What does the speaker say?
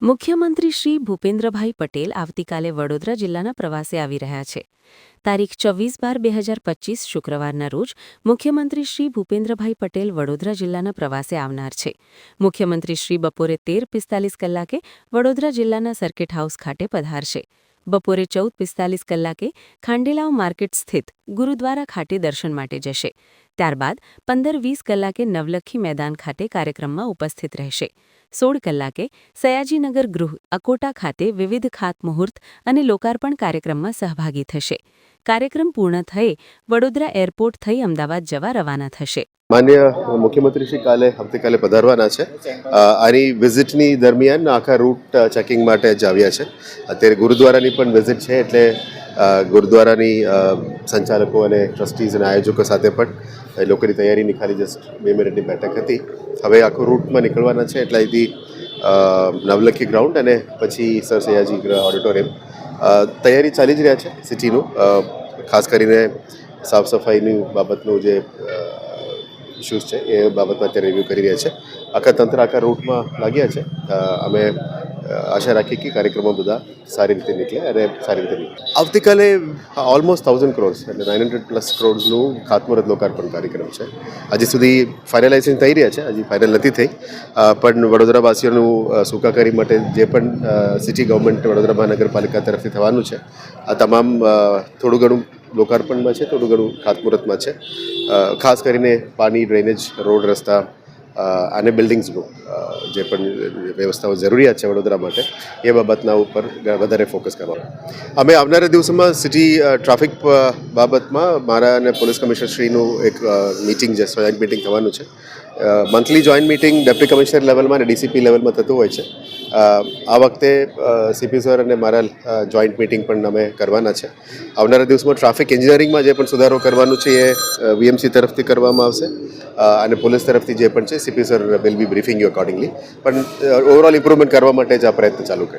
મુખ્યમંત્રી શ્રી ભૂપેન્દ્રભાઈ પટેલ આવતીકાલે વડોદરા જિલ્લાના પ્રવાસે આવી રહ્યા છે. તારીખ 24/12/2025 શુક્રવારના રોજ મુખ્યમંત્રી શ્રી ભૂપેન્દ્રભાઈ પટેલ વડોદરા જિલ્લાના પ્રવાસે આવનાર છે. મુખ્યમંત્રી શ્રી બપોરે 13:45 કલાકે વડોદરા જિલ્લાના સર્કિટ હાઉસ ખાતે પધારશે. બપોરે 14:45 કલાકે ખાંડેલાવ માર્કેટ સ્થિત ગુરુદ્વારા ખાતે દર્શન માટે જશે. ત્યારબાદ 15:20 કલાકે નવલખી મેદાન ખાતે કાર્યક્રમમાં ઉપસ્થિત રહેશે. 16 કલાકે સયાજીનગર ગૃહ અકોટા ખાતે વિવિધ ખાતમુહૂર્ત અને લોકાર્પણ કાર્યક્રમમાં સહભાગી થશે. કાર્યક્રમ પૂર્ણ થયે વડોદરા એરપોર્ટ થઈ અમદાવાદ જવા રવાના થશે. માન્ય મુખ્યમંત્રી શ્રી આવતીકાલે પધારવાના છે. આની વિઝિટની દરમિયાન આખા રૂટ ચેકિંગ માટે જ આવ્યા છે. અત્યારે ગુરુદ્વારાની પણ વિઝિટ છે, એટલે ગુરુદ્વારાની સંચાલકો અને ટ્રસ્ટીઝ અને આયોજકો સાથે પણ એ લોકોની તૈયારીની ખાલી જસ્ટ 2 મિનિટની બેઠક હતી. હવે આખું રૂટમાં નીકળવાના છે, એટલે અહીંથી નવલખી ગ્રાઉન્ડ અને પછી સર સયાજી ઓડિટોરિયમ તૈયારી ચાલી જ રહ્યા છે. સિટીનું ખાસ કરીને સાફ સફાઈની બાબતનું જે ઇશ્યુઝ છે એ બાબતમાં અત્યારે રિવ્યૂ કરી રહ્યા છે. આખા તંત્ર આખા રૂટમાં લાગ્યા છે. અમે આશા રાખીએ કે કાર્યક્રમો બધા સારી રીતે નીકળે અને સારી રીતે નીકળે. આવતીકાલે ઓલમોસ્ટ 1000 કરોડ એટલે 900+ કરોડનું ખાતમુહૂર્ત લોકાર્પણ કાર્યક્રમ છે. હજી સુધી ફાઇનલાઇઝેશન થઈ રહ્યા છે, હજી ફાઇનલ નથી થઈ, પણ વડોદરાવાસીઓનું સુખાકારી માટે જે પણ સિટી ગવર્મેન્ટ વડોદરા મહાનગરપાલિકા તરફથી થવાનું છે, આ તમામ થોડું ઘણું લોકાર્પણમાં છે, થોડું ઘણું ખાતમુહૂર્તમાં છે. ખાસ કરીને પાણી, ડ્રેનેજ, રોડ, રસ્તા અને બિલ્ડિંગ્સનું જે પણ વ્યવસ્થાઓ જરૂરિયાત છે વડોદરા માટે, એ બાબતના ઉપર વધારે ફોકસ કરવાનું. અમે આવનારા દિવસોમાં સિટી ટ્રાફિક બાબતમાં મારા અને પોલીસ કમિશનરશ્રીનું એક મિટિંગ છે, જોઈન્ટ મિટિંગ થવાનું છે. Monthly joint meeting deputy commissioner લેવલમાં અને ડીસીપી લેવલમાં થતું હોય છે. આ વખતે સીપી સર અને મારા જોઈન્ટ મિટિંગ પણ અમે કરવાના છે. આવનારા દિવસમાં ટ્રાફિક એન્જિનિયરિંગમાં જે પણ સુધારો કરવાનું છે એ વીએમસી તરફથી કરવામાં આવશે, અને પોલીસ તરફથી જે પણ છે CP sir will be briefing you accordingly. પણ ઓવરઓલ ઇમ્પ્રુવમેન્ટ કરવા માટે જ આ પ્રયત્ન ચાલુ કરે.